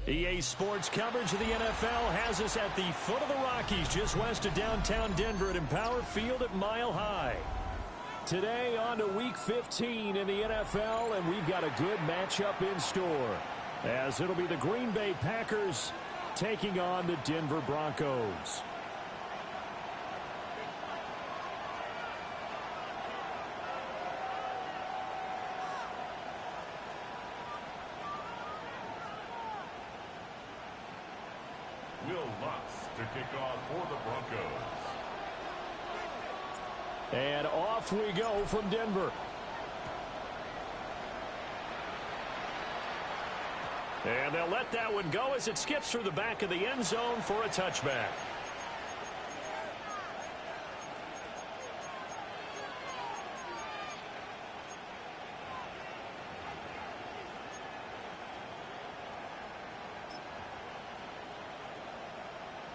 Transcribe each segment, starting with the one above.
EA Sports coverage of the NFL has us at the foot of the Rockies, just west of downtown Denver at Empower Field at Mile High. Today on to Week 15 in the NFL, and we've got a good matchup in store, as it'll be the Green Bay Packers taking on the Denver Broncos. To kick off for the Broncos. And off we go from Denver. And they'll let that one go as it skips through the back of the end zone for a touchback.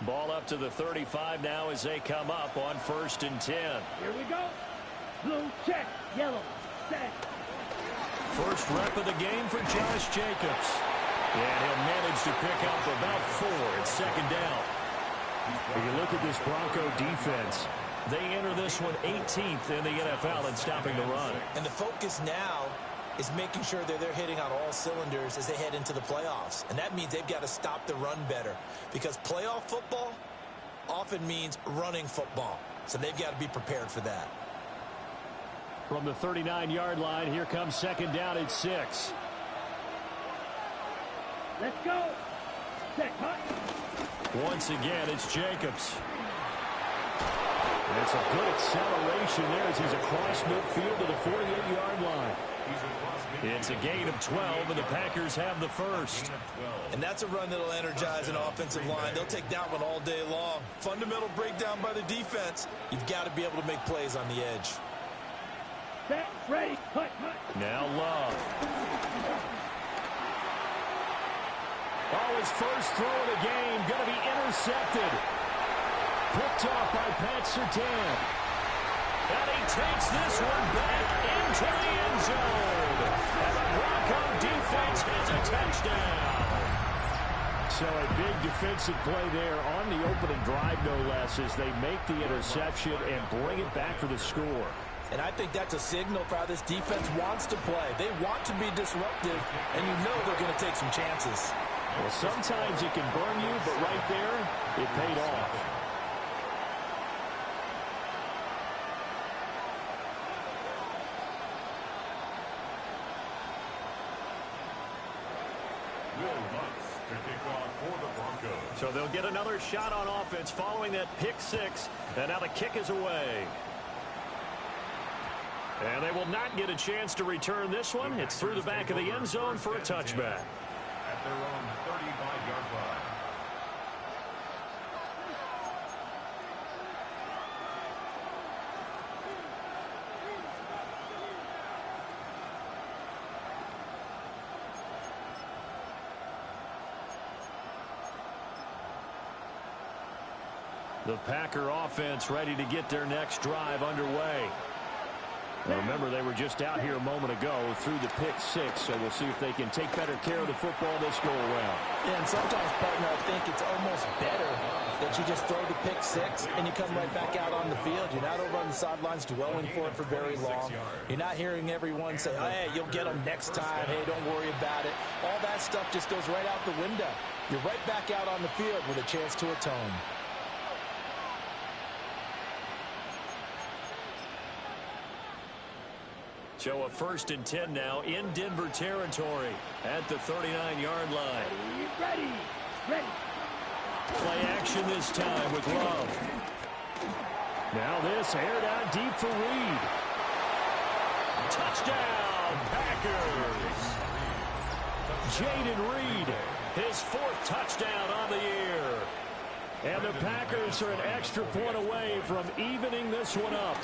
Ball up to the 35 now as they come up on 1st and 10. Here we go. Blue check, yellow set. First rep of the game for Josh Jacobs. And he'll manage to pick up about 4 at 2nd down. When you look at this Bronco defense, they enter this one 18th in the NFL in stopping the run. And the focus now is making sure that they're hitting on all cylinders as they head into the playoffs. And that means they've got to stop the run better, because playoff football often means running football. So they've got to be prepared for that. From the 39-yard line, here comes 2nd down at 6. Let's go. Set cut. Once again, it's Jacobs. That's a good acceleration there as he's across midfield to the 48-yard line. It's a gain of 12, and the Packers have the first. And that's a run that'll energize an offensive line. They'll take that one all day long. Fundamental breakdown by the defense. You've got to be able to make plays on the edge. Set, ready, cut, cut. Now Love. Oh, his first throw of the game going to be intercepted. Picked off by Pat Surtain. And he takes this one back into the end zone. And the Bronco defense has a touchdown. So a big defensive play there on the opening drive, no less, as they make the interception and bring it back for the score. And I think that's a signal for how this defense wants to play. They want to be disruptive, and you know they're going to take some chances. Well, sometimes it can burn you, but right there, it paid off. to kick off for the Broncos. So they'll get another shot on offense following that pick six. And now the kick is away. And they will not get a chance to return this one. It's through the back of the end zone for a touchback. At their own 35-yard line. The Packer offense ready to get their next drive underway. Now remember, they were just out here a moment ago through the pick six, so we'll see if they can take better care of the football this go around. Yeah, and sometimes, partner, I think it's almost better that you just throw the pick six and you come right back out on the field. You're not over on the sidelines dwelling for it for very long. You're not hearing everyone say, hey, you'll get them next time. Hey, don't worry about it. All that stuff just goes right out the window. You're right back out on the field with a chance to atone. So a 1st and 10 now in Denver territory at the 39-yard line. Ready. Play action this time with Love. Now this aired out deep for Reed. Touchdown, Packers. Jaden Reed, his 4th touchdown on the year. And the Packers are an extra point away from evening this one up.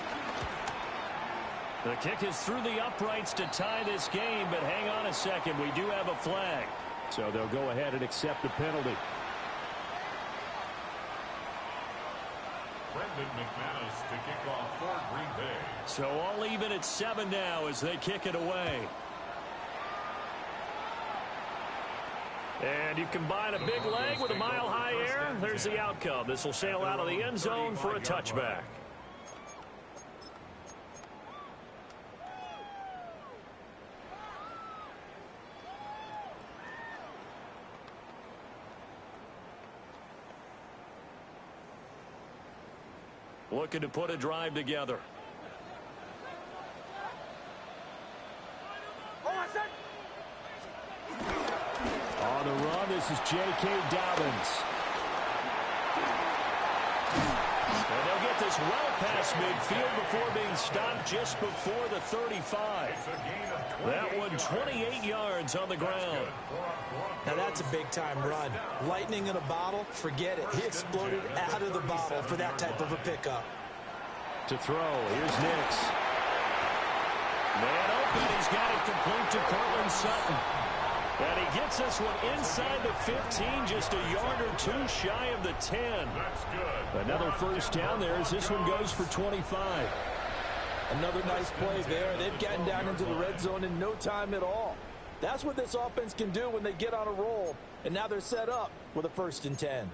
The kick is through the uprights to tie this game, but hang on a second. We do have a flag. So they'll go ahead and accept the penalty. Brendan McManus to kick off for Green Bay. So all even at 7 now as they kick it away. And you combine a big leg with a mile-high air. There's the outcome. This will sail out of the end zone for a touchback. Looking to put a drive together. On the run, this is J.K. Dobbins. And they'll get this well past midfield before being stopped just before the 35. That one 28 yards on the ground. Now that's a big-time run. Lightning in a bottle, forget it. He exploded out of the bottle for that type of a pickup. To throw, here's Nix. Man open, he's got it complete to Cortland Sutton. And he gets this one inside the 15, just a yard or two shy of the 10. That's good. Another first down there as this one goes for 25. Another nice play there. They've gotten down into the red zone in no time at all. That's what this offense can do when they get on a roll. And now they're set up with a 1st and 10.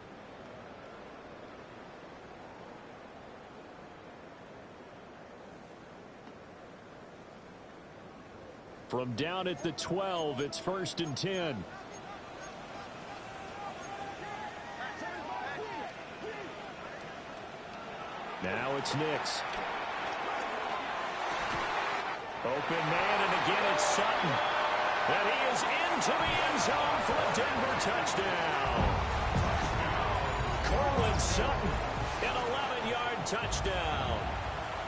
From down at the 12, it's 1st and 10. Now it's Nix. Open man, and again it's Sutton. And he is into the end zone for a Denver touchdown. Cortland Sutton, an 11-yard touchdown.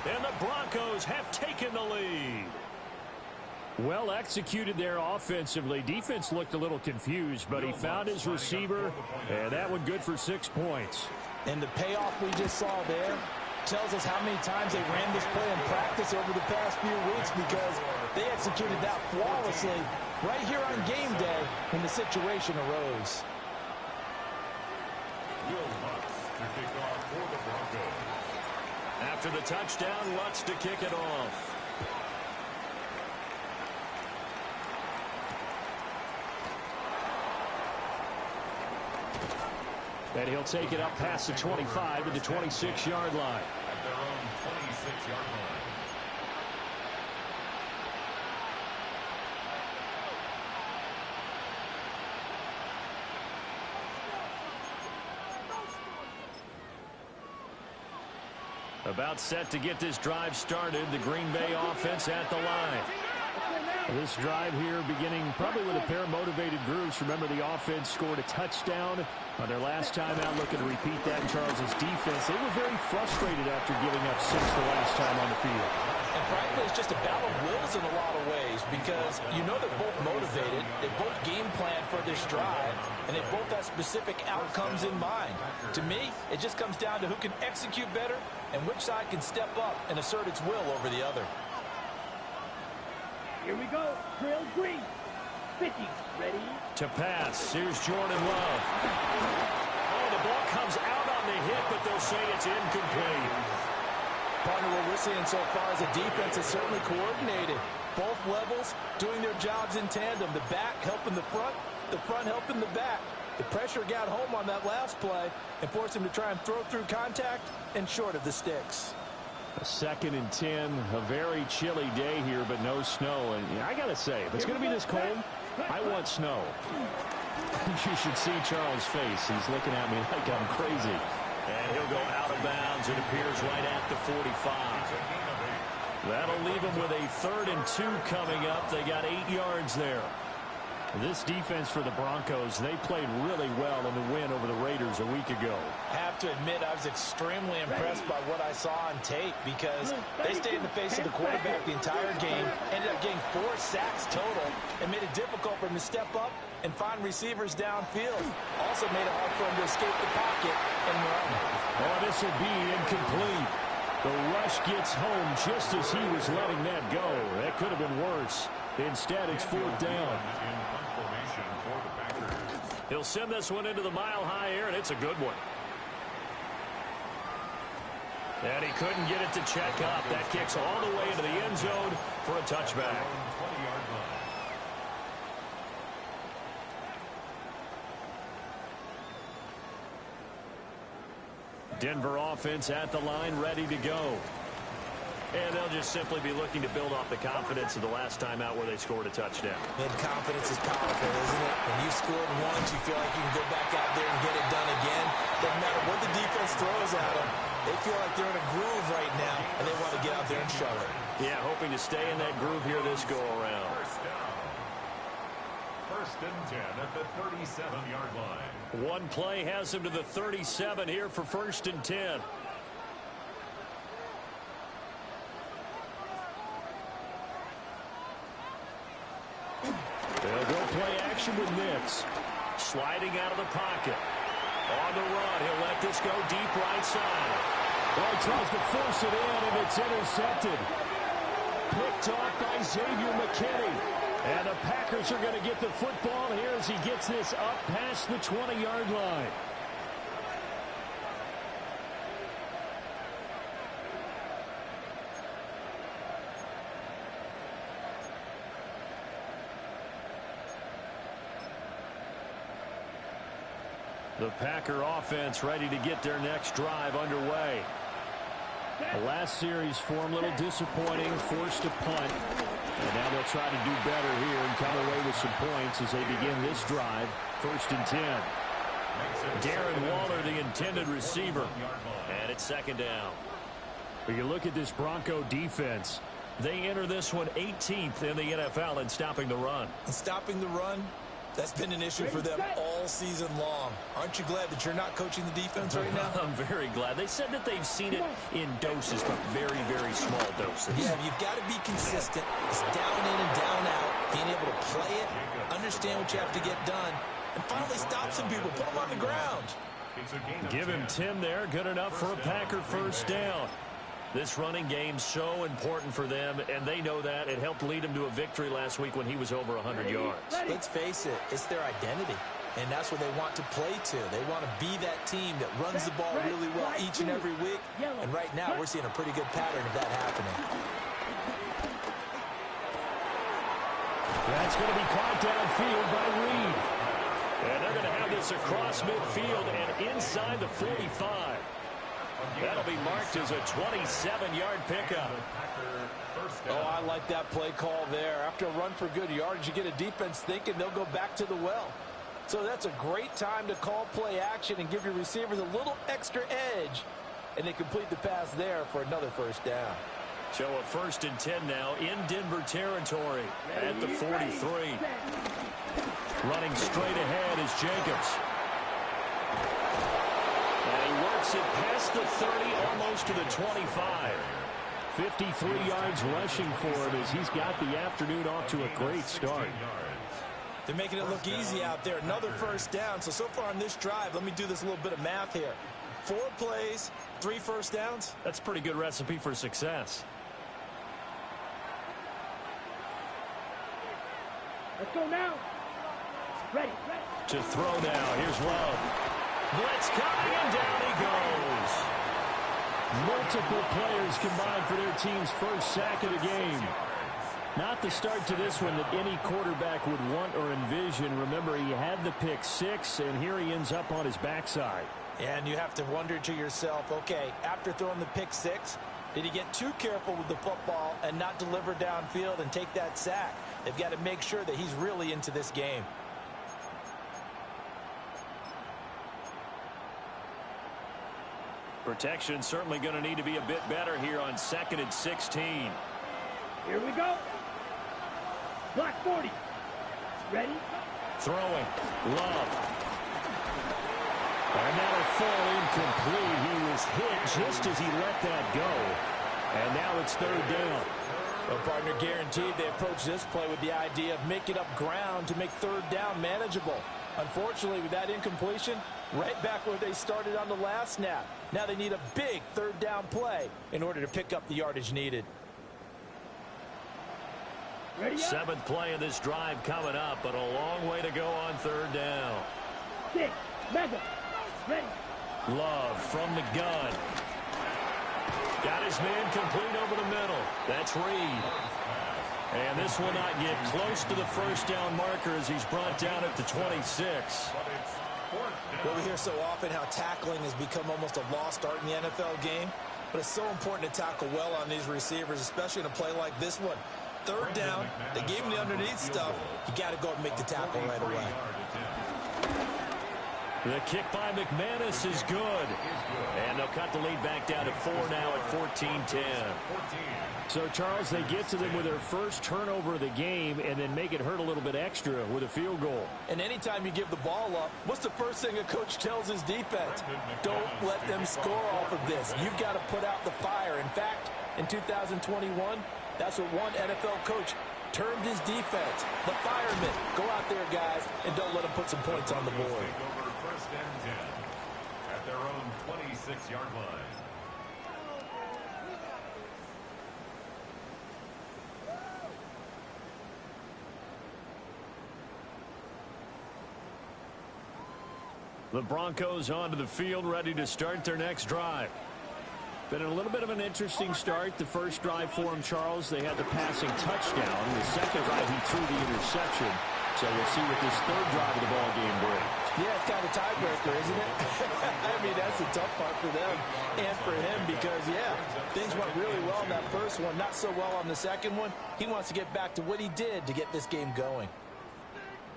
And the Broncos have taken the lead. Well executed there offensively. Defense looked a little confused, but he found his receiver, and that one good for 6 points. And the payoff we just saw there tells us how many times they ran this play in practice over the past few weeks, because they executed that flawlessly right here on game day when the situation arose. Will Lutz to kick off for the Broncos. After the touchdown, Lutz to kick it off. And he'll take it up past the 25 to the 26-yard line. At their own 26-yard line. About set to get this drive started. The Green Bay offense at the line. This drive here beginning probably with a pair of motivated groups. Remember, the offense scored a touchdown on their last time out, looking to repeat that in Charles's defense. They were very frustrated after giving up 6 the last time on the field. And frankly, it's just a battle of wills in a lot of ways because you know they're both motivated, they both game plan for this drive, and they both have specific outcomes in mind. To me, it just comes down to who can execute better and which side can step up and assert its will over the other. Here we go. Trail green. 50. Ready? To pass. Here's Jhorne and Love. Oh, the ball comes out on the hit, but they'll say it's incomplete. Partner, what we're seeing so far is a defense that's certainly coordinated. Both levels doing their jobs in tandem. The back helping the front helping the back. The pressure got home on that last play and forced him to try and throw through contact and short of the sticks. A 2nd and 10, a very chilly day here, but no snow. And I got to say, if it's going to be this cold, I want snow. You should see Charles' face. He's looking at me like I'm crazy. And he'll go out of bounds. It appears right at the 45. That'll leave him with a 3rd and 2 coming up. They got 8 yards there. This defense for the Broncos, they played really well in the win over the Raiders a week ago. Have to admit, I was extremely impressed by what I saw on tape because they stayed in the face of the quarterback the entire game, ended up getting 4 sacks total, and made it difficult for him to step up and find receivers downfield. Also made it hard for him to escape the pocket and run. Oh, this will be incomplete. The rush gets home just as he was letting that go. That could have been worse. Instead, it's 4th down. He'll send this one into the mile-high air, and it's a good one. And he couldn't get it to check up. That kicks all the way into the end zone for a touchback. Denver offense at the line, ready to go. And they'll just simply be looking to build off the confidence of the last time out where they scored a touchdown. And confidence is powerful, isn't it? When you scored once, you feel like you can go back out there and get it done again. Doesn't matter what the defense throws at them. They feel like they're in a groove right now, and they want to get out there and show it. Yeah, hoping to stay in that groove here this go-around. First and 10 at the 37-yard line. One play has him to the 37 here for 1st and 10. They'll go play action with Nix. Sliding out of the pocket. On the run, he'll let this go deep right side. Well, he tries to force it in, and it's intercepted. Picked off by Xavier McKinney. And the Packers are going to get the football here as he gets this up past the 20-yard line. The Packer offense ready to get their next drive underway. The last series for them, a little disappointing, forced a punt. And now they'll try to do better here and come away with some points as they begin this drive. 1st and 10. Darren Waller, the intended receiver. And it's 2nd down. When you look at this Bronco defense, they enter this one 18th in the NFL in stopping the run. And stopping the run, that's been an issue for them all season long. Aren't you glad that you're not coaching the defense right now? I'm very glad. They said that they've seen it in doses, but very, very small doses. Yeah, you've got to be consistent. It's down in and down out. Being able to play it, understand what you have to get done, and finally stop some people. Put them on the ground. Give him 10 there. Good enough for a Packer 1st down. This running game's so important for them, and they know that. It helped lead them to a victory last week when he was over 100 yards. Let's face it, it's their identity, and that's what they want to play to. They want to be that team that runs the ball really well each and every week, and right now we're seeing a pretty good pattern of that happening. That's going to be caught downfield by Reed. And they're going to have this across midfield and inside the 45. That'll be marked as a 27-yard pickup. Oh, I like that play call there. After a run for good yardage, you get a defense thinking they'll go back to the well. So that's a great time to call play action and give your receivers a little extra edge. And they complete the pass there for another 1st down. So a 1st and 10 now in Denver territory at the 43. Running straight ahead is Jacobs. And he works it past the 30, almost to the 25. 53 yards rushing for him as he's got the afternoon off to a great start. They're making it look easy out there. Another 1st down. So far on this drive, let me do this little bit of math here. 4 plays, 3 1st downs. That's a pretty good recipe for success. Let's go now. Ready. To throw now. Here's Love. Blitz coming, and down he goes. Multiple players combined for their team's first sack of the game. Not the start to this one that any quarterback would want or envision. Remember, he had the pick 6, and here he ends up on his backside. And you have to wonder to yourself, okay, after throwing the pick 6, did he get too careful with the football and not deliver downfield and take that sack? They've got to make sure that he's really into this game. Protection certainly going to need to be a bit better here on 2nd and 16. Here we go. Block 40. Ready? Throwing. Love. And that'll fall incomplete. He was hit just as he let that go. And now it's 3rd down. Well, partner, guaranteed they approach this play with the idea of making up ground to make 3rd down manageable. Unfortunately, with that incompletion, right back where they started on the last snap. Now they need a big 3rd down play in order to pick up the yardage needed. Ready up. 7th play of this drive coming up, but a long way to go on 3rd down. 6. Mega. Ready. Love from the gun. Got his man complete over the middle. That's Reed. And this will not get close to the 1st down marker as he's brought down at the 26. Well, we hear so often how tackling has become almost a lost art in the NFL game. But it's so important to tackle well on these receivers, especially in a play like this one. 3rd down, they gave him the underneath stuff. You got to go and make the tackle right away. The kick by McManus is good. And they'll cut the lead back down to 4 now at 14-10. So, Charles, they get to them with their first turnover of the game and then make it hurt a little bit extra with a field goal. And anytime you give the ball up, what's the first thing a coach tells his defense? Don't let them score off of this. You've got to put out the fire. In fact, in 2021, that's what one NFL coach termed his defense. The firemen. Go out there, guys, and don't let them put some points on the board. 1st and 10 at their own 26-yard line. The Broncos onto the field, ready to start their next drive. Been a little bit of an interesting start. The first drive for him, Charles, they had the passing touchdown. The second drive, he threw the interception. So we'll see what this 3rd drive of the ball game brings. Yeah, it's kind of a tiebreaker, isn't it? I mean, that's the tough part for them and for him because, yeah, things went really well in that first one, not so well on the second one. He wants to get back to what he did to get this game going.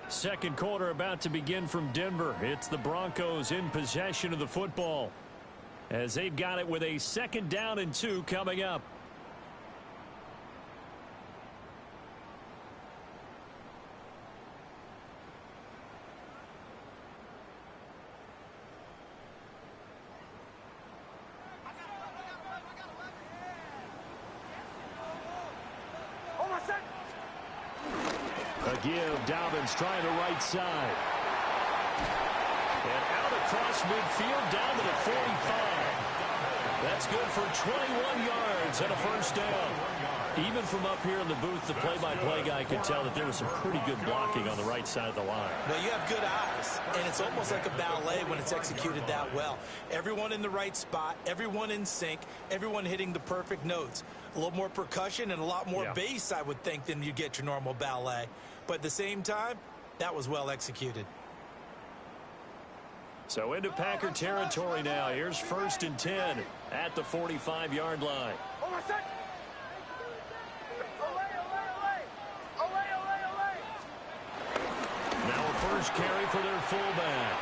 2nd quarter about to begin from Denver. It's the Broncos in possession of the football as they've got it with a 2nd down and 2 coming up. A give, Dobbins trying to right side. And out across midfield down to the 45. That's good for 21 yards and a 1st down. Even from up here in the booth, the play-by-play guy could tell that there was some pretty good blocking on the right side of the line. Well, you have good eyes, and it's almost like a ballet when it's executed that well. Everyone in the right spot, everyone in sync, everyone hitting the perfect notes. A little more percussion and a lot more bass, I would think, than you get your normal ballet. But at the same time, that was well executed. So into Packer territory now. Here's 1st and 10 at the 45-yard line. Now a first carry for their fullback.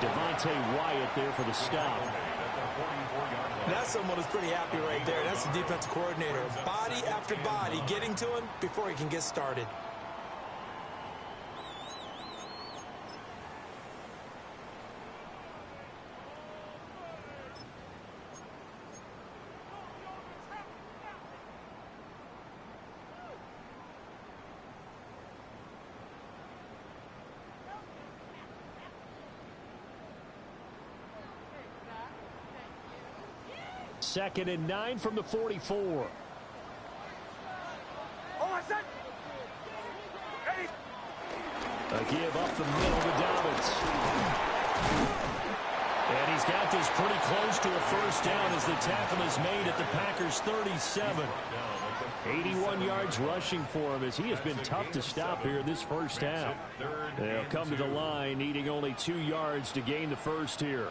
Devontae Wyatt there for the stop. At the 44-yard line. That's someone who's pretty happy right there. That's the defensive coordinator. Body after body getting to him before he can get started. Second and 9 from the 44. A give up the middle to Dobbins. And he's got this pretty close to a first down as the tackle is made at the Packers' 37. 81 yards rushing for him as he has been tough to stop here this first half. They'll come to the line needing only 2 yards to gain the first here.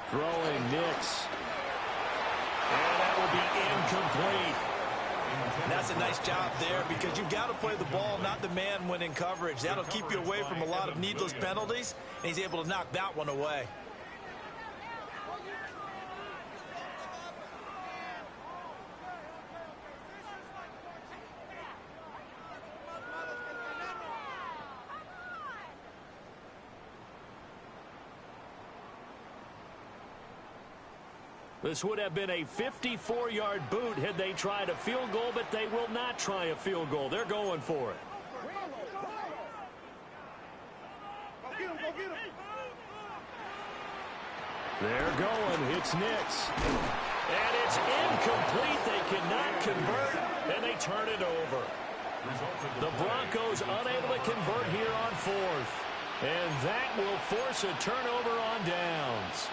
Throwing Nix. And that will be incomplete. That's a nice job there because you've got to play the ball, not the man when in coverage. That'll keep you away from a lot of needless penalties, and he's able to knock that one away. This would have been a 54-yard boot had they tried a field goal, but they will not try a field goal. They're going for it. They're going. It's Nix. And it's incomplete. They cannot convert, and they turn it over. The Broncos unable to convert here on fourth. And that will force a turnover on downs.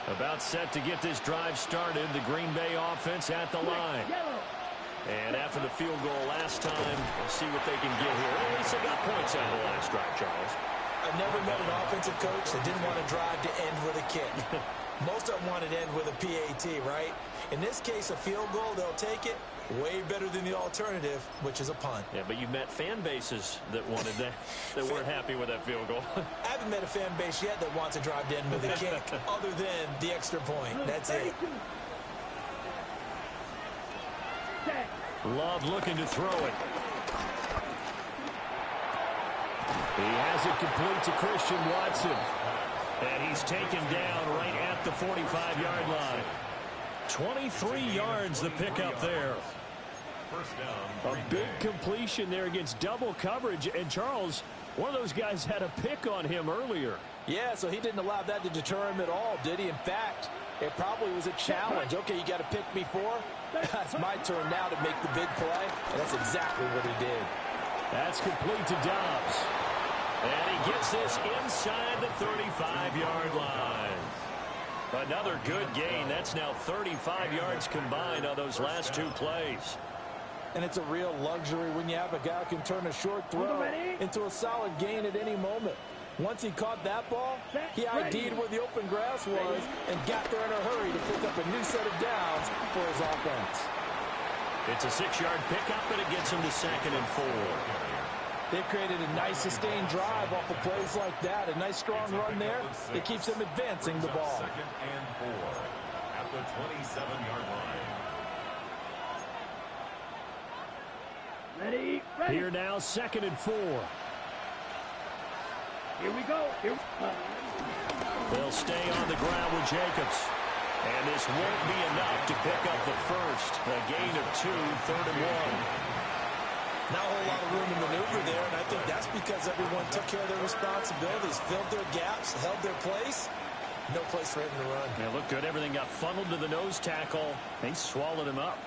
About set to get this drive started. The Green Bay offense at the line. And after the field goal last time, we'll see what they can get here. At least they got points out of the last drive, Charles. I've never met an offensive coach that didn't want to drive to end with a kick. Most of them wanted to end with a PAT, right? In this case, a field goal, they'll take it. Way better than the alternative, which is a punt. Yeah, but you've met fan bases that wanted that, that weren't happy with that field goal. I haven't met a fan base yet that wants to drive to end with a kick, other than the extra point. That's it. Love looking to throw it. He has it complete to Christian Watson. And he's taken down right at the 45-yard line. 23 yards the pickup there. A big completion there against double coverage. And Charles, one of those guys had a pick on him earlier. Yeah, so he didn't allow that to deter him at all, did he? In fact, it probably was a challenge. Okay, you got to pick me four. It's my turn now to make the big play. And that's exactly what he did. That's complete to Dobbs. And he gets this inside the 35-yard line. Another good gain. That's now 35 yards combined on those last two plays. And it's a real luxury when you have a guy who can turn a short throw into a solid gain at any moment. Once he caught that ball, he ID'd where the open grass was and got there in a hurry to pick up a new set of downs for his offense. It's a 6-yard pickup, and it gets him to 2nd and 4. They created a nice sustained drive off of plays like that. A nice strong run there that keeps them advancing the ball. 2nd and 4 at the 27-yard line. Ready. Here now, 2nd and 4. Here we go. They'll stay on the ground with Jacobs. And this won't be enough to pick up the first. A gain of 2, 3rd and 1. Not a whole lot of room to maneuver there, and I think that's because everyone took care of their responsibilities, filled their gaps, held their place. No place for him to run. Yeah, looked good. Everything got funneled to the nose tackle. They swallowed him up.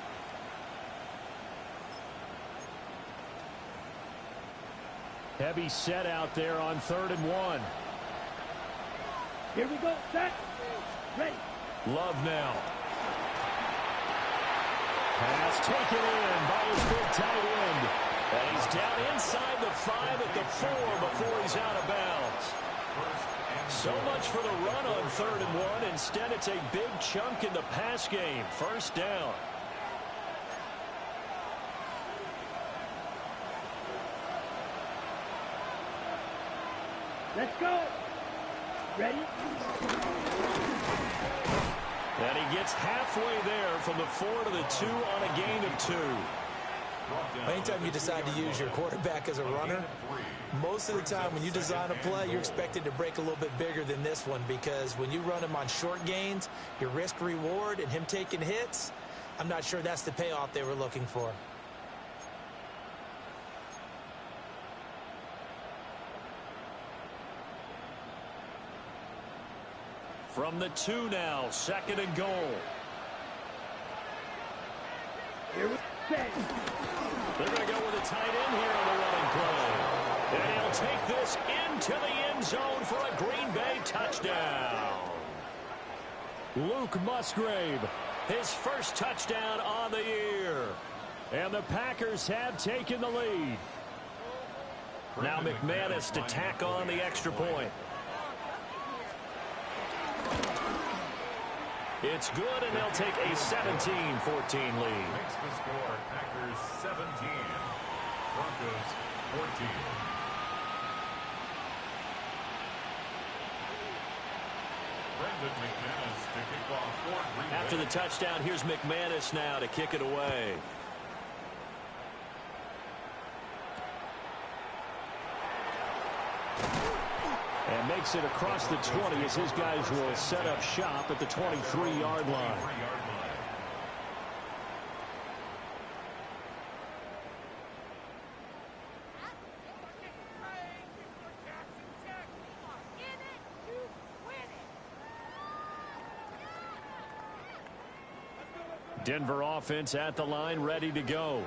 Heavy set out there on 3rd and 1. Here we go. Set. Ready. Love now. Pass taken in by his big tight end. And he's down inside the 5 at the 4 before he's out of bounds. So much for the run on 3rd and 1. Instead, it's a big chunk in the pass game. First down. Let's go. Ready? And he gets halfway there from the 4 to the 2 on a gain of 2. Anytime you decide to use your quarterback as a runner, most of the time when you design a play, you're expected to break a little bit bigger than this one, because when you run him on short gains, your risk-reward and him taking hits, I'm not sure that's the payoff they were looking for. From the 2 now, 2nd and goal. Here we go. They're going to go with a tight end here on the running play. And he'll take this into the end zone for a Green Bay touchdown. Luke Musgrave, his first touchdown on the year. And the Packers have taken the lead. Now McManus to tack on the extra point. It's good, and they'll take a 17-14 lead. Makes the score Packers 17, Broncos 14. Brendan McManus to kick off for Green Bay. After the touchdown, here's McManus now to kick it away. And makes it across the 20 as his guys will set up shop at the 23-yard line. Denver offense at the line, ready to go.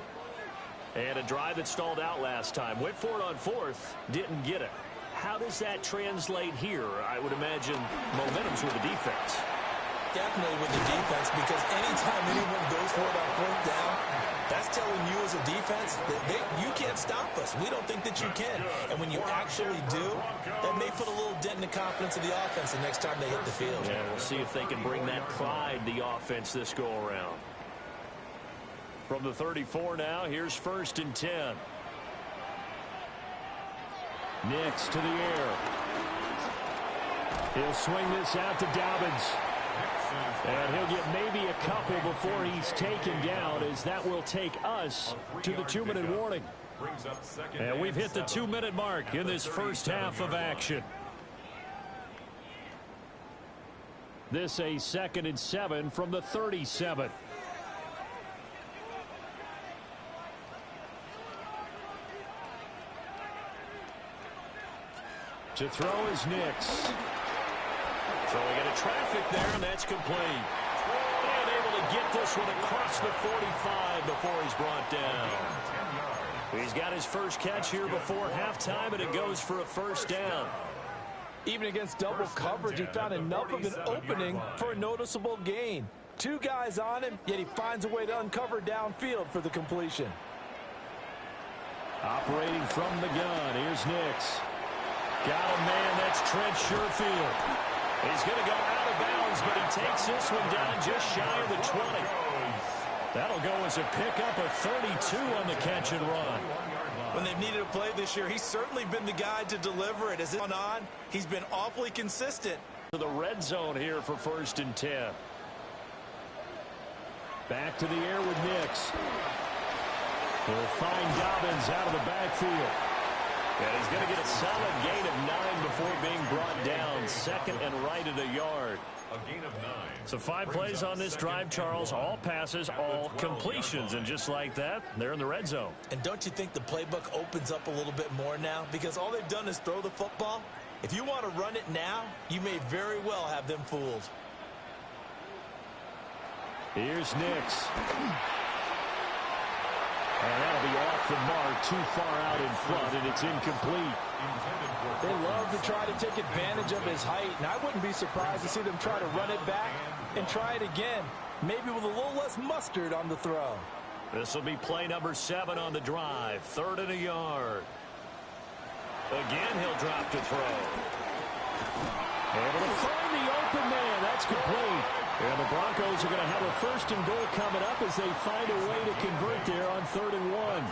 And a drive that stalled out last time. Went for it on 4th, didn't get it. How does that translate here? I would imagine momentum's with the defense. Definitely with the defense, because anytime anyone goes for it on 4th down, that's telling you as a defense that you can't stop us. We don't think that you can. And when you actually do, that may put a little dent in the confidence of the offense the next time they hit the field. Yeah, we'll see if they can bring that pride, the offense, this go-around. From the 34 now, here's 1st and 10. Nix to the air. He'll swing this out to Dobbins. And he'll get maybe a couple before he's taken down, as that will take us to the 2-minute warning. And we've hit the 2-minute mark in this first half of action. This a 2nd and 7 from the 37. To throw is Nix. Throwing into traffic there, and that's complete. And able to get this one across the 45 before he's brought down. He's got his first catch here before halftime, and it goes for a first down. Even against double coverage, he found enough of an opening for a noticeable gain. 2 guys on him, yet he finds a way to uncover downfield for the completion. Operating from the gun, here's Nix. Got a man, that's Trent Sherfield. He's going to go out of bounds, but he takes this one down just shy of the 20. That'll go as a pickup of 32 on the catch and run. When they've needed a play this year, he's certainly been the guy to deliver it. As it's gone on, he's been awfully consistent. To the red zone here for 1st and 10. Back to the air with Nix. He'll find Dobbins out of the backfield. And he's going to get a solid gain of 9 before being brought down. 2nd and right at a yard. A gain of 9. So 5 plays on this drive, Charles. All passes, all completions. And just like that, they're in the red zone. And don't you think the playbook opens up a little bit more now? Because all they've done is throw the football. If you want to run it now, you may very well have them fooled. Here's Nix. And that'll be off the mark, too far out in front, and it's incomplete. They love to try to take advantage of his height, and I wouldn't be surprised to see them try to run it back and try it again, maybe with a little less mustard on the throw. This will be play number 7 on the drive, 3rd and a yard. Again, he'll drop to throw. Able to find the open man. That's complete. And the Broncos are going to have a 1st and goal coming up as they find a way to convert there on 3rd and 1.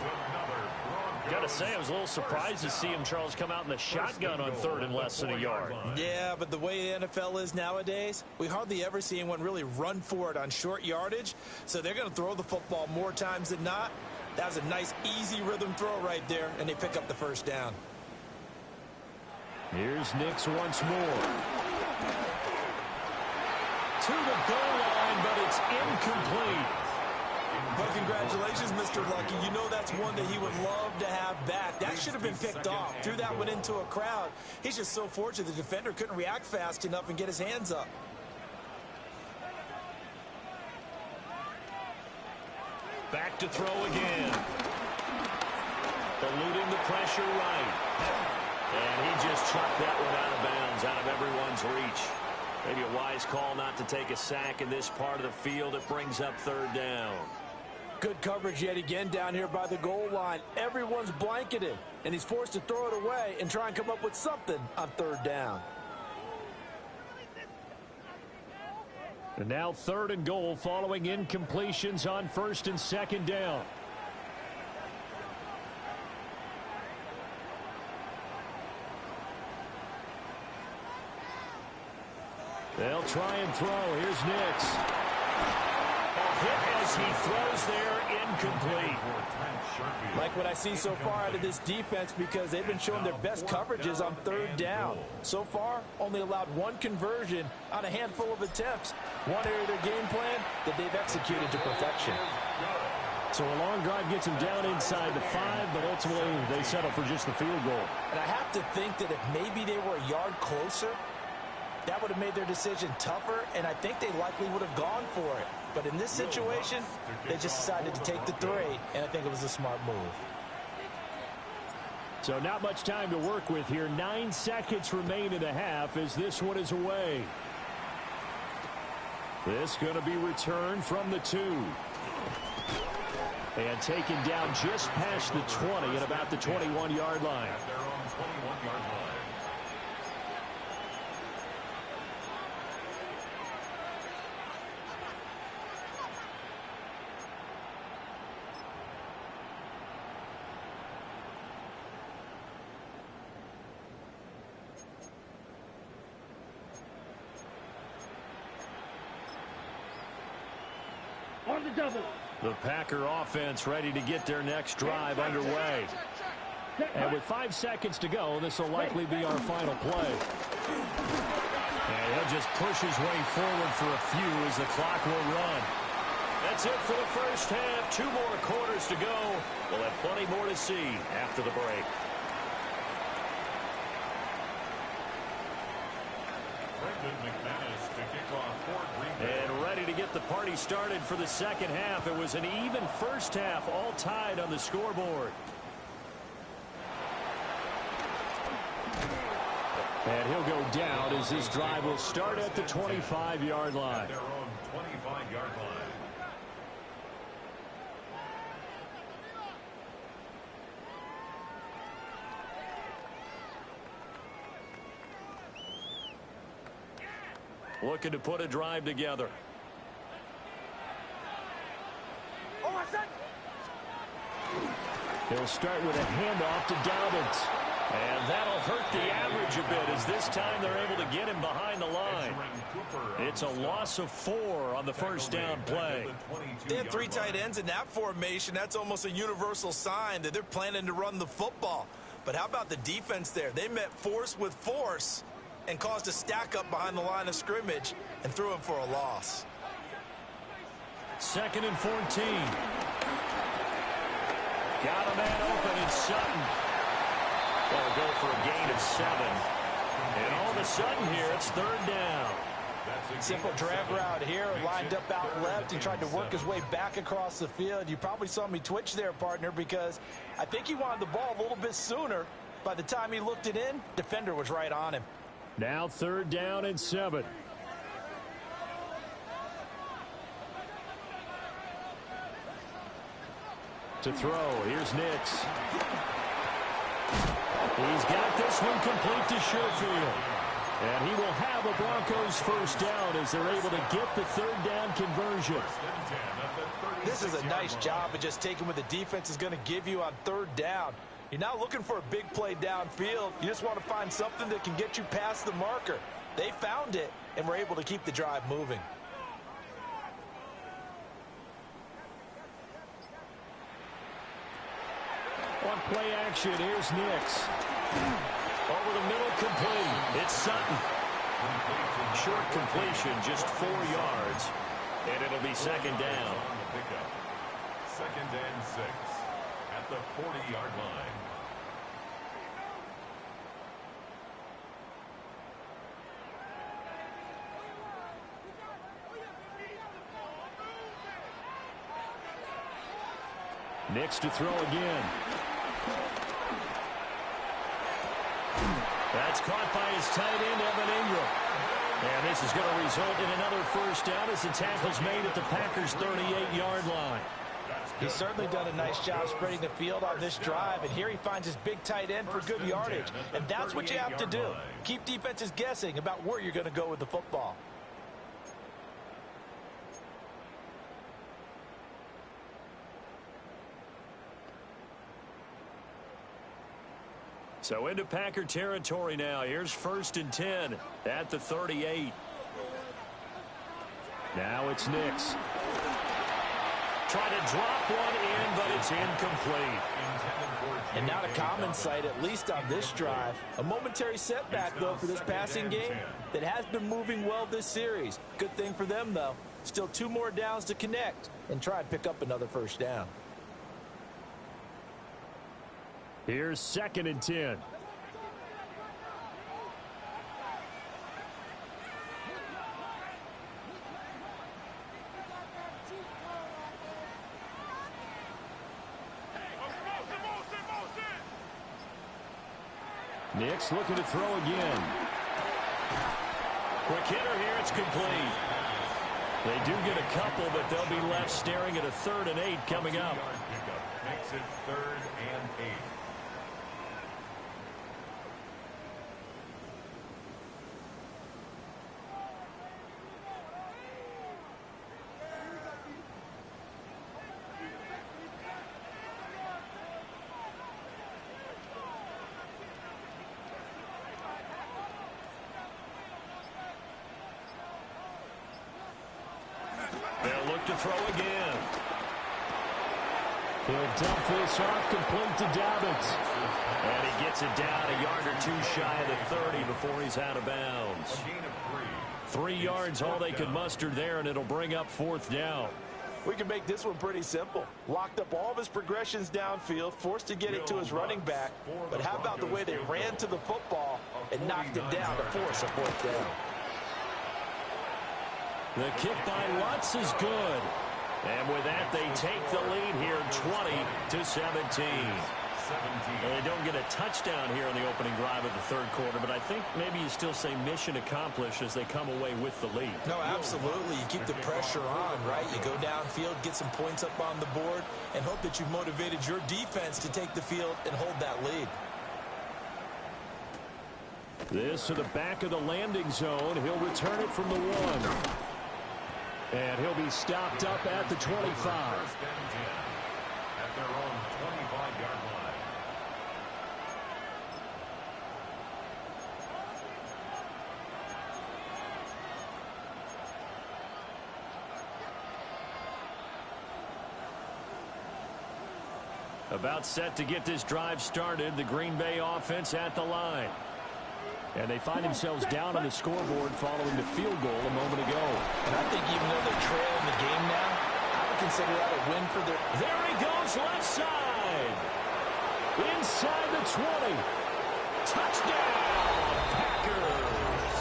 Got to say, I was a little surprised to see him, Charles, come out in the shotgun on 3rd and less than a yard. Yeah, but the way the NFL is nowadays, we hardly ever see anyone really run for it on short yardage. So they're going to throw the football more times than not. That was a nice, easy rhythm throw right there, and they pick up the 1st down. Here's Nix once more. To the goal line, but it's incomplete. Well, congratulations, Mr. Lucky. You know that's one that he would love to have back. That should have been picked off. Threw that one into a crowd. He's just so fortunate the defender couldn't react fast enough and get his hands up. Back to throw again. Eluding the pressure right. And he just chucked that one out of bounds, out of everyone's reach. Maybe a wise call not to take a sack in this part of the field. It brings up 3rd down. Good coverage yet again down here by the goal line. Everyone's blanketed, and he's forced to throw it away and try and come up with something on 3rd down. And now 3rd and goal following incompletions on 1st and 2nd down. They'll try and throw. Here's Nix. A hit as he throws there, incomplete. Like what I see so far out of this defense, because they've been showing their best coverages on 3rd down. So far, only allowed 1 conversion on a handful of attempts. One area of their game plan that they've executed to perfection. So a long drive gets them down inside the 5, but ultimately they settle for just the field goal. And I have to think that if maybe they were a yard closer, that would have made their decision tougher, and I think they likely would have gone for it. But in this situation, they just decided to take the 3, and I think it was a smart move. So not much time to work with here. 9 seconds remain in the half as this one is away. This going to be returned from the 2. And taken down just past the 20 at about the 21-yard line. At their own 21-yard line. On the double. The Packer offense ready to get their next drive underway. And with 5 seconds to go, this will likely be our final play. And he'll just push his way forward for a few as the clock will run. That's it for the first half. 2 more quarters to go. We'll have plenty more to see after the break. And ready to get the party started for the second half. It was an even first half, all tied on the scoreboard. And he'll go down as this drive will start at the 25-yard line. At their own 25-yard line. Looking to put a drive together. He'll start with a handoff to Dobbins. And that'll hurt the average a bit as this time they're able to get him behind the line. It's a loss of 4 on the first down play. They had 3 tight ends in that formation. That's almost a universal sign that they're planning to run the football. But how about the defense there? They met force with force and caused a stack up behind the line of scrimmage and threw him for a loss. 2nd and 14. Got a man open, it's Sutton. They'll go for a gain of 7. And all of a sudden here, it's 3rd down. Simple drag route here, lined up out left. He tried to work his way back across the field. You probably saw me twitch there, partner, because I think he wanted the ball a little bit sooner. By the time he looked it in, defender was right on him. Now 3rd down and 7. To throw, here's Nix. He's got this one complete to Sherfield. And he will have a Broncos first down as they're able to get the third down conversion. This is a nice job of just taking what the defense is going to give you on third down. You're not looking for a big play downfield. You just want to find something that can get you past the marker. They found it and were able to keep the drive moving. On play action, here's Nix. Over the middle, complete. It's Sutton. Short completion, just 4 yards. And it'll be second down. Second and 6 at the 40-yard line. Nix to throw again. That's caught by his tight end, Evan Ingram. And this is going to result in another first down as the tackle's made at the Packers' 38-yard line. He's certainly done a nice job spreading the field on this drive, and here he finds his big tight end for good yardage. And that's what you have to do. Keep defenses guessing about where you're going to go with the football. So into Packer territory now. Here's 1st and 10 at the 38. Now it's Nix. Trying to drop one in, but it's incomplete. And not a common sight, at least on this drive. A momentary setback, though, for this passing game that has been moving well this series. Good thing for them, though. Still 2 more downs to connect and try and pick up another first down. Here's 2nd and 10. Nix looking to throw again. Quick hitter here, it's complete. They do get a couple, but they'll be left staring at a 3rd and 8 coming up. Makes it 3rd and 8. They'll look to throw again. He'll dump this off, complete to Dobbins. And he gets it down a yard or 2 shy of the 30 before he's out of bounds. 3 yards all they could muster there, and it'll bring up 4th down. We can make this one pretty simple. Locked up all of his progressions downfield, forced to get it to his running back. But how about the way they ran to the football and knocked it down to force a 4th down? The kick by Lutz is good. And with that, they take the lead here 20-17. They don't get a touchdown here in the opening drive of the 3rd quarter, but I think maybe you still say mission accomplished as they come away with the lead. No, absolutely. You keep the pressure on, right? You go downfield, get some points up on the board, and hope that you've motivated your defense to take the field and hold that lead. This to the back of the landing zone. He'll return it from the 1. And he'll be stopped up at the 25. At their own 25-yard line. About set to get this drive started. The Green Bay offense at the line. And they find themselves down on the scoreboard following the field goal a moment ago. And I think even though they're trailing the game now, I would consider that a win for their... There he goes, left side. Inside the 20. Touchdown, Packers.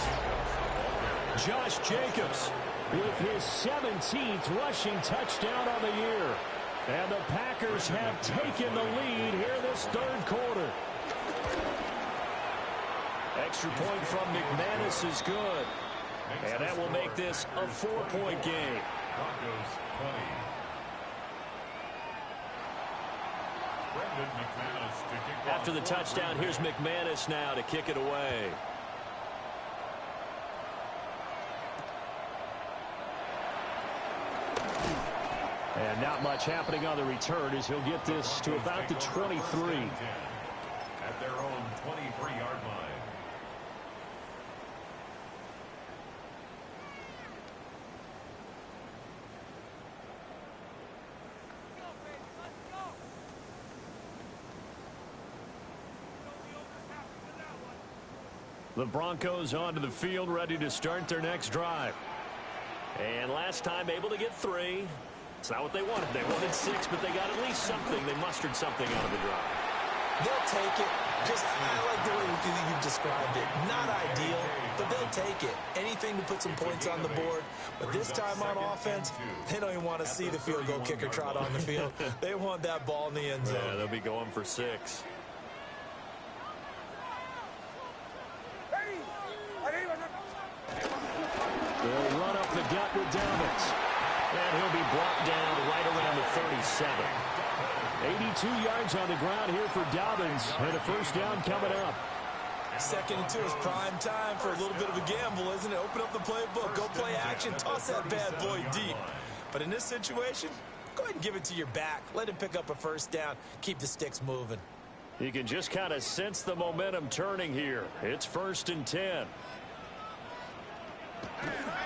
Josh Jacobs with his 17th rushing touchdown on the year. And the Packers have taken the lead here this 3rd quarter. Extra point from McManus is good. And that will make this a 4-point game. McManus to kick After the touchdown, here's McManus now to kick it away. And not much happening on the return as he'll get this to about the 23. At their own 23-yard line. The Broncos onto the field, ready to start their next drive. And last time able to get 3. It's not what they wanted. They wanted 6, but they got at least something. They mustered something out of the drive. They'll take it. Just, I like the way you've described it. Not ideal, but they'll take it. Anything to put some points on the board. But this time on offense, they don't even want to see the field goal kicker trot on the field. They want that ball in the end zone. Yeah, they'll be going for 6. They'll run up the gut with Dobbins. And he'll be brought down right around the 37. 82 yards on the ground here for Dobbins. And a first down coming up. 2nd and 2 is prime time for a little bit of a gamble, isn't it? Open up the playbook. Go play action. Toss that bad boy deep. But in this situation, go ahead and give it to your back. Let him pick up a first down. Keep the sticks moving. You can just kind of sense the momentum turning here. It's 1st and 10.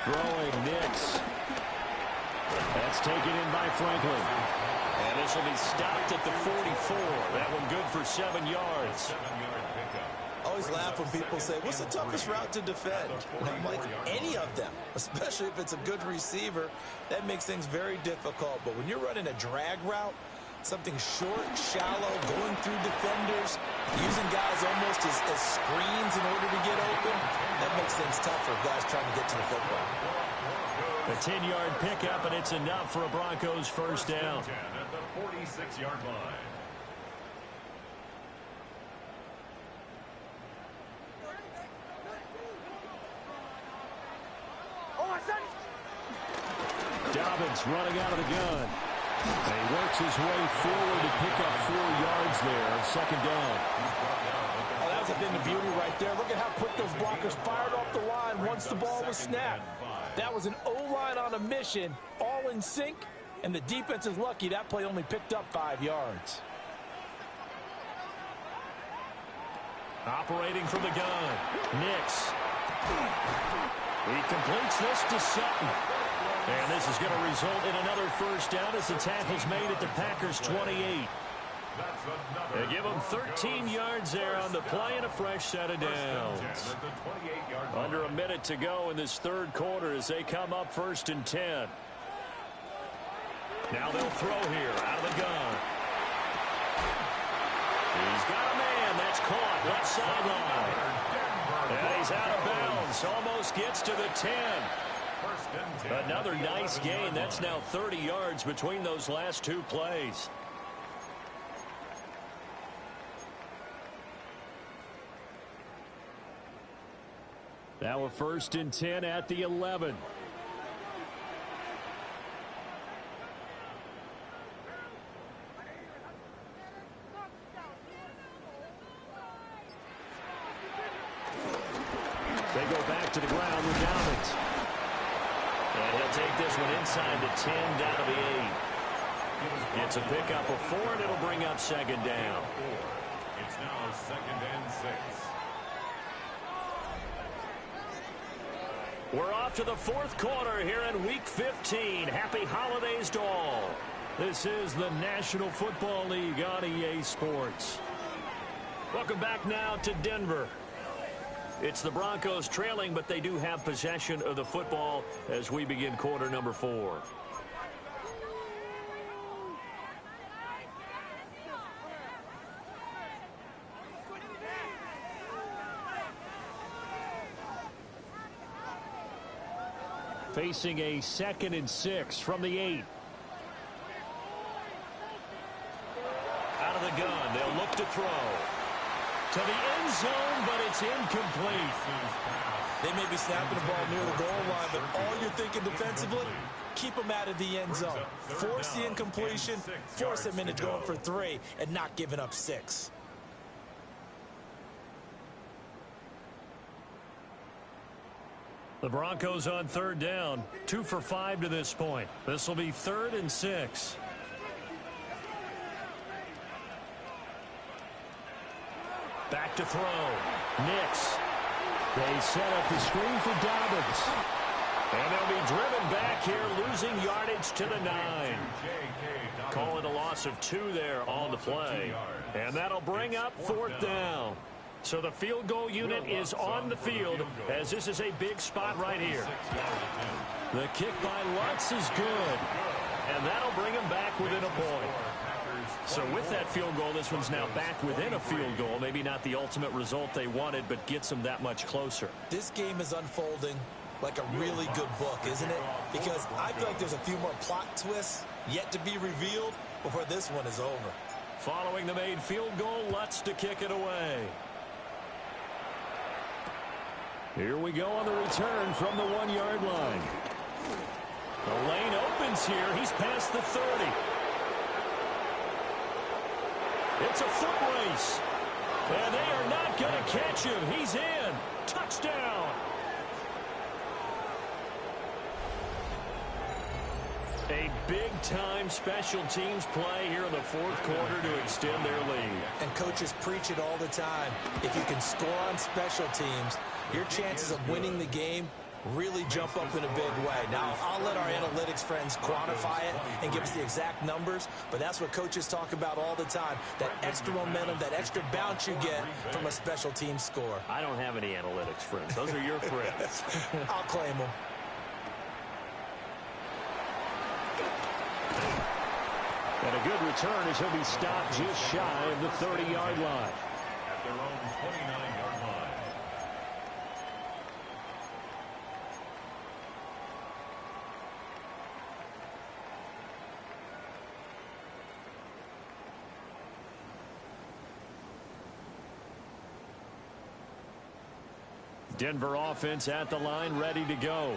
Throwing Nix. That's taken in by Franklin. And this will be stopped at the 44. That one good for 7 yards. I always laugh when people say, what's the toughest route to defend? And I'm like, any of them, especially if it's a good receiver. That makes things very difficult. But when you're running a drag route, something short, shallow, going through defenders, using guys almost as screens in order to get open, that makes things tough for guys trying to get to the football. A 10-yard pickup, and it's enough for a Broncos first down. At the 46-yard line. Dobbins running out of the gun. And he works his way forward to pick up 4 yards there on 2nd down. Oh, that was a thing of beauty right there. Look at how quick those blockers fired off the line once the ball was snapped. That was an O-line on a mission, all in sync, and the defense is lucky that play only picked up 5 yards. Operating from the gun. Nix. He completes this to Sutton. And this is going to result in another first down as the tackle's made at the Packers' 28. They give them 13 yards there on the play and a fresh set of downs. Under a minute to go in this 3rd quarter as they come up 1st and 10. Now they'll throw here out of the gun. He's got a man. That's caught left sideline. And he's out of bounds. Almost gets to the 10. Another nice gain. That's now 30 yards between those last 2 plays. Now a 1st and 10 at the 11. They go back to the ground with Dobbins. And he'll take this one inside the 10 down to the 8. It's a pickup of 4, and it'll bring up 2nd down. It's now 2nd and 6. We're off to the 4th quarter here in Week 15. Happy holidays to all. This is the National Football League on EA Sports. Welcome back now to Denver. It's the Broncos trailing, but they do have possession of the football as we begin quarter number 4. Facing a 2nd and 6 from the 8. Out of the gun, they'll look to throw. To the end zone, but it's incomplete. They may be snapping the ball near the goal line, but all you're thinking defensively, keep them out of the end zone. Force the incompletion, force them into going for 3, and not giving up 6. The Broncos on third down. 2 for 5 to this point. This will be 3rd and 6. Back to throw. Nix. They set up the screen for Dobbins. And they'll be driven back here, losing yardage to the 9. Call it a loss of 2 there on the play. And that'll bring up 4th down. So the field goal unit is on the field, as this is a big spot right here. The kick by Lutz is good. And that'll bring him back within a point. So with that field goal, this one's now back within a field goal. Maybe not the ultimate result they wanted, but gets them that much closer. This game is unfolding like a really good book, isn't it? Because I feel like there's a few more plot twists yet to be revealed before this one is over. Following the made field goal, Lutz to kick it away. Here we go on the return from the 1-yard line. The lane opens here. He's past the 30. It's a foot race. And they are not going to catch him. He's in. Touchdown. A big-time special teams play here in the 4th quarter to extend their lead. And coaches preach it all the time. If you can score on special teams, your chances of winning the game really jump up in a big way. Now, I'll let our analytics friends quantify it and give us the exact numbers, but that's what coaches talk about all the time, that extra momentum, that extra bounce you get from a special team score. I don't have any analytics friends. Those are your friends. I'll claim them. And a good return as he'll be stopped just shy of the 30-yard line. At their own 29-yard line. Denver offense at the line, ready to go.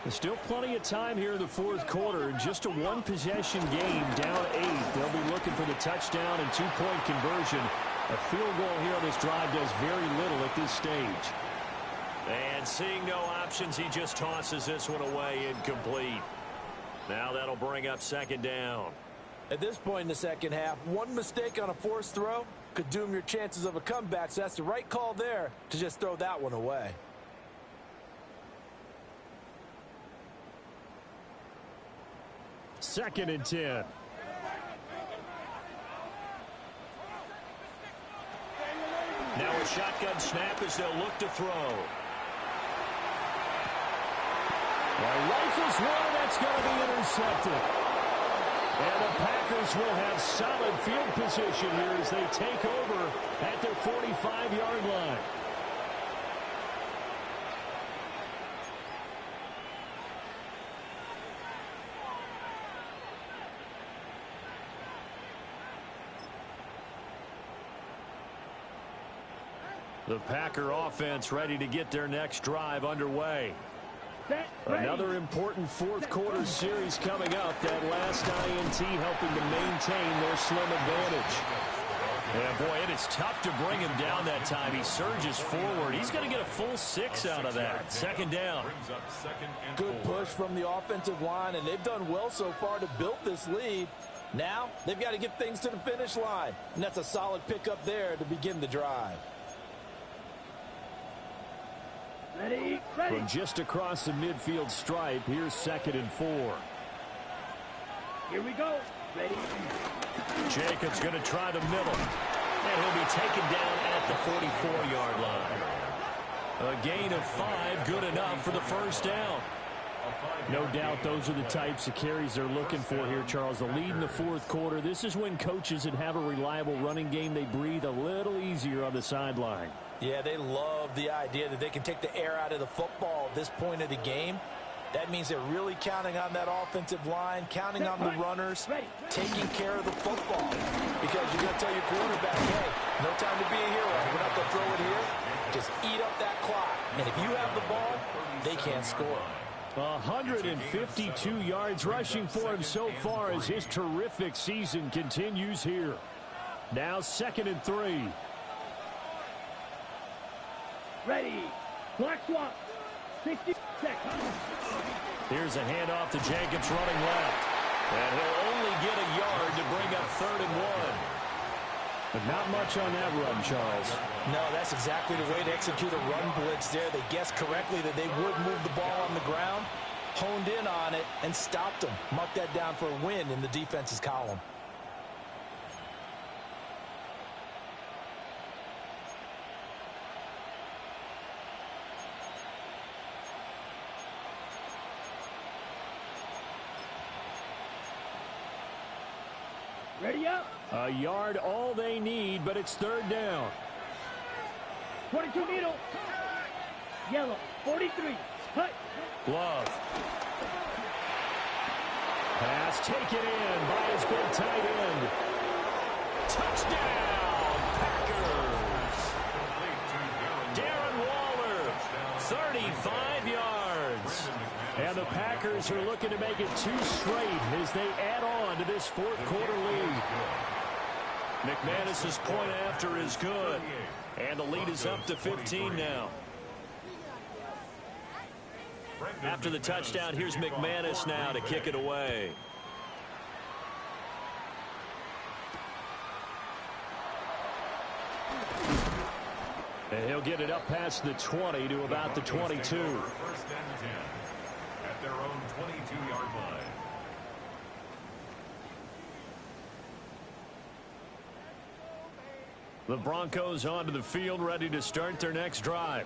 There's still plenty of time here in the 4th quarter. Just a one-possession game, down 8. They'll be looking for the touchdown and 2-point conversion. A field goal here on this drive does very little at this stage. And seeing no options, he just tosses this one away incomplete. Now that'll bring up 2nd down. At this point in the second half, one mistake on a forced throw could doom your chances of a comeback. So that's the right call there to just throw that one away. Second and 10. Now a shotgun snap as they'll look to throw. Rifles one, that's going to be intercepted. And the Packers will have solid field position here as they take over at their 45-yard line. The Packer offense ready to get their next drive underway. Another important 4th quarter series coming up. That last INT helping to maintain their slim advantage. Yeah, boy, it is tough to bring him down that time. He surges forward. He's going to get a full 6 out of that. 2nd down. Good push from the offensive line, and they've done well so far to build this lead. Now, they've got to get things to the finish line. And that's a solid pickup there to begin the drive. Ready. From just across the midfield stripe, here's 2nd and 4. Here we go. Ready. Jacobs going to try the middle. And he'll be taken down at the 44-yard line. A gain of 5, good enough for the 1st down. No doubt those are the types of carries they're looking for here, Charles. The lead in the 4th quarter. This is when coaches that have a reliable running game, they breathe a little easier on the sideline. Yeah, they love the idea that they can take the air out of the football at this point of the game. That means they're really counting on that offensive line, counting on the runners, taking care of the football. Because you're going to tell your quarterback, hey, no time to be a hero. We're not going to throw it here. Just eat up that clock. And if you have the ball, they can't score. 152 yards rushing for him so far as his terrific season continues here. Now 2nd and 3. Ready. Clock swap. 60 seconds. Here's a handoff to Jacobs running left. And he'll only get a yard to bring up 3rd and 1. But not much on that run, Charles. No, that's exactly the way to execute a run blitz there. They guessed correctly that they would move the ball on the ground, honed in on it, and stopped them. Mark that down for a win in the defense's column. Ready up. A yard all they need, but it's 3rd down. 22 needle. Yellow. 43. Cut. Glove. Pass taken in by his big tight end. Touchdown, Packers! Darren Waller, 35 yards. And the Packers are looking to make it 2 straight as they add on to this 4th quarter lead. McManus's point after is good. And the lead is up to 15 now. After the touchdown, here's McManus now to kick it away. And he'll get it up past the 20 to about the 22. 1st and 10 at their own 22-yard line. The Broncos onto the field, ready to start their next drive.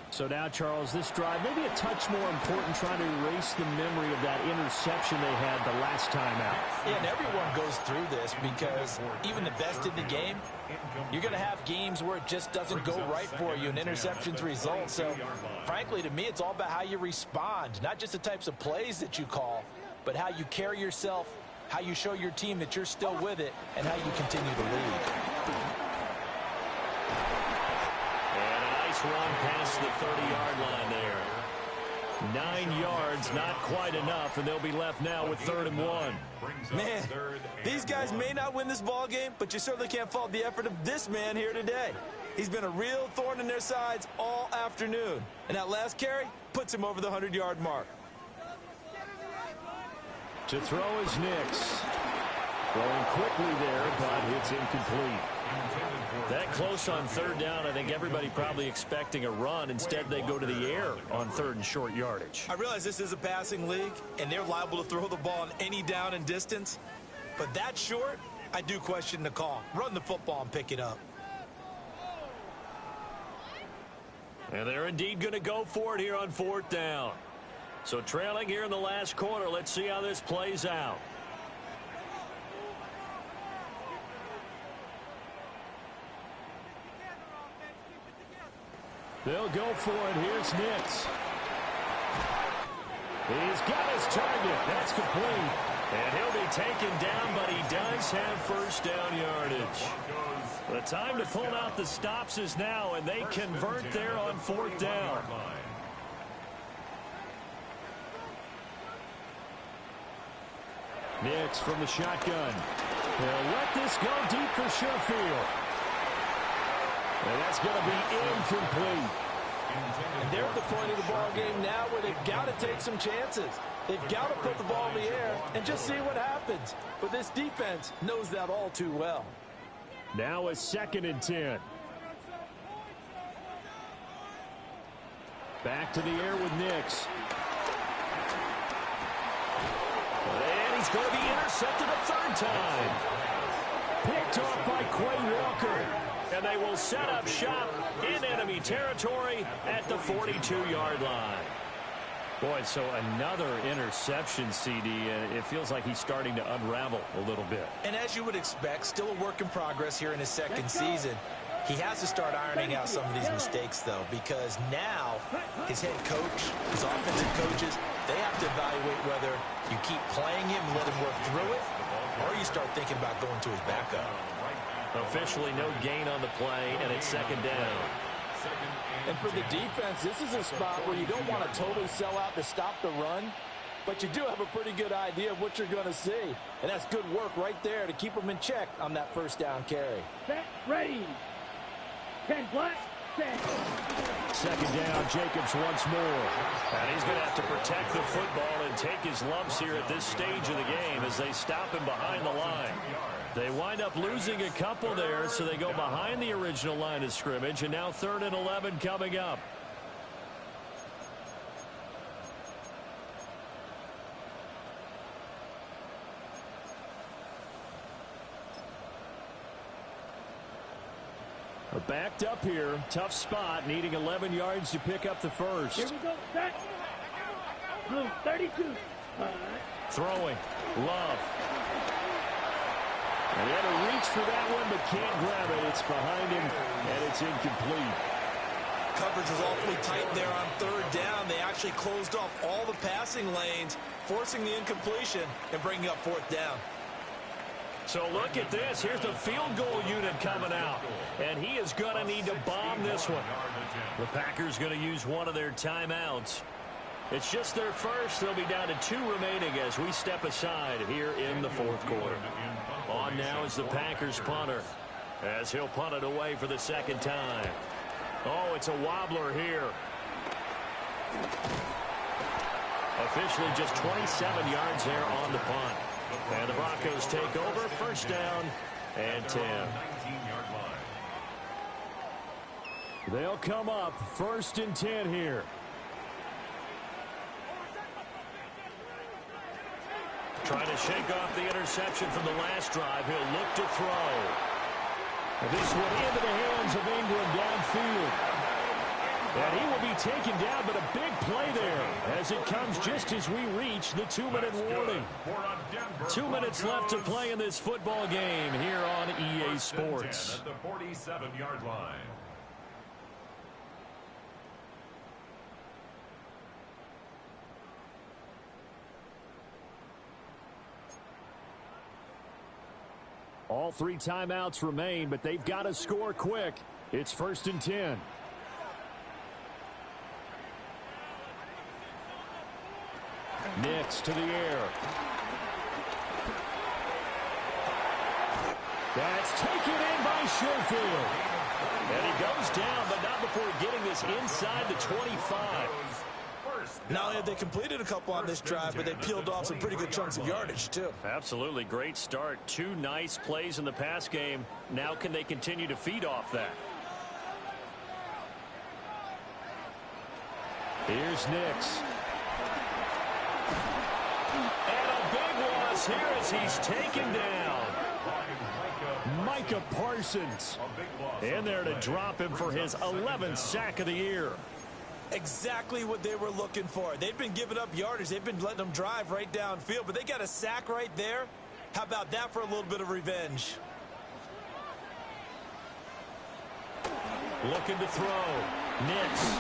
So now, Charles, this drive maybe a touch more important, trying to erase the memory of that interception they had the last time out. Yeah, and everyone goes through this because even the best in the game, you're going to have games where it just doesn't go right for you and interceptions result. So, frankly, to me, it's all about how you respond, not just the types of plays that you call, but how you carry yourself, how you show your team that you're still with it, and how you continue to lead. Run past the 30-yard line there. 9 yards, not quite enough, and they'll be left now with 3rd and 1. Man, these guys may not win this ball game, but you certainly can't fault the effort of this man here today. He's been a real thorn in their sides all afternoon, and that last carry puts him over the 100-yard mark. To throw is Nix. Throwing quickly there, but it's incomplete. That close on 3rd down, I think everybody probably expecting a run. Instead, they go to the air on 3rd and short yardage. I realize this is a passing league, and they're liable to throw the ball on any down and distance. But that short, I do question the call. Run the football and pick it up. And they're indeed going to go for it here on 4th down. So trailing here in the last quarter, let's see how this plays out. They'll go for it. Here's Nix. He's got his target. That's complete. And he'll be taken down, but he does have 1st down yardage. The time to pull out the stops is now, and they convert there on 4th down. Nix from the shotgun. He'll let this go deep for Sherfield. And that's going to be incomplete. And they're at the point of the ball game now where they've got to take some chances. They've got to put the ball in the air and just see what happens. But this defense knows that all too well. Now a 2nd and 10. Back to the air with Nix. And he's going to be intercepted a 3rd time. Picked off by Quay Walker. And they will set up shop in enemy territory at the 42-yard line. Boy, so another interception, CD, and it feels like he's starting to unravel a little bit. And as you would expect, still a work in progress here in his 2nd season. He has to start ironing out some of these mistakes, though, because now his head coach, his offensive coaches, they have to evaluate whether you keep playing him and let him work through it, or you start thinking about going to his backup. Officially no gain on the play, and it's 2nd down. And for the defense, this is a spot where you don't want to totally sell out to stop the run, but you do have a pretty good idea of what you're going to see. And that's good work right there to keep them in check on that 1st down carry. Set, ready. 10 black. set. Second down, Jacobs once more. And he's going to have to protect the football and take his lumps here at this stage of the game as they stop him behind the line. They wind up losing a couple there, so they go behind the original line of scrimmage, and now 3rd and 11 coming up. Backed up here, tough spot, needing 11 yards to pick up the first. Here we go, set. Blue, 32. Throwing, Love. And he had to reach for that one, but can't grab it. It's behind him, and it's incomplete. Coverage was awfully tight there on 3rd down. They actually closed off all the passing lanes, forcing the incompletion and bringing up 4th down. So look at this. Here's the field goal unit coming out. And he is going to need to bomb this one. The Packers going to use one of their timeouts. It's just their first. They'll be down to 2 remaining as we step aside here in the 4th quarter. On now is the Packers punter as he'll punt it away for the 2nd time. Oh, it's a wobbler here. Officially just 27 yards there on the punt. And the Broncos take over, 1st down and 10. They'll come up 1st and 10 here. Trying to shake off the interception from the last drive. He'll look to throw. This one into the hands of Ingram downfield. And he will be taken down, but a big play there as it comes just as we reach the 2-minute warning. 2 minutes left to play in this football game here on EA Sports. At the 47-yard line. All 3 timeouts remain, but they've got to score quick. It's 1st and 10. Nix to the air. That's taken in by Schofield. And he goes down, but not before getting this inside the 25. Not only have they completed a couple on this drive, but they peeled off some pretty good chunks of yardage, too. Absolutely great start. 2 nice plays in the pass game. Now can they continue to feed off that? Here's Nix. And a big loss here as he's taken down. Micah Parsons. In there to drop him for his 11th sack of the year. Exactly what they were looking for. They've been giving up yardage. They've been letting them drive right downfield, but they got a sack right there. How about that for a little bit of revenge? Looking to throw. Nix.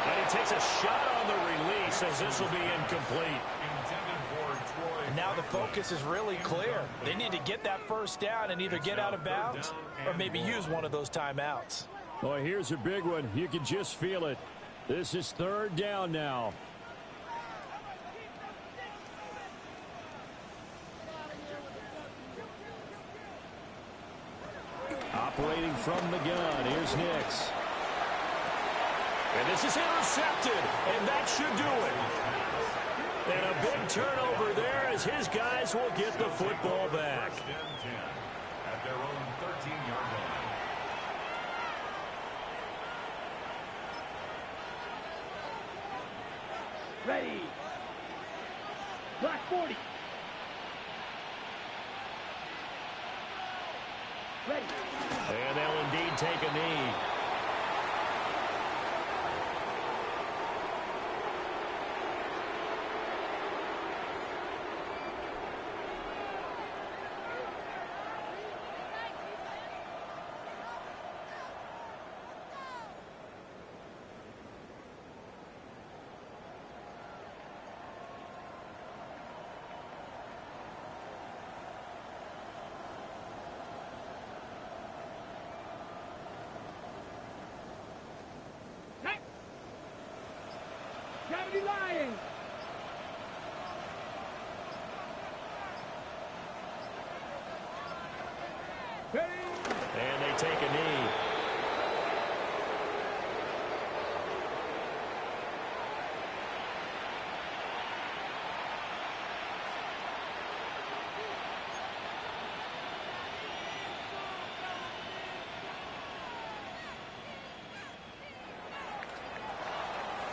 And he takes a shot on the release as this will be incomplete. And now the focus is really clear. They need to get that 1st down and either get out of bounds or maybe use one of those timeouts. Well, here's a big one. You can just feel it. This is 3rd down now. Operating from the gun. Here's Nix. And this is intercepted, and that should do it. And a big turnover there as his guys will get the football back. At their own 13-yard line. Ready. Black 40. Ready. And they'll indeed take a knee. Gravity Lions. Ready. And they take a knee.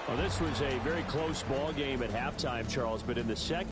Well, this was a very close ball game at halftime, Charles, but in the second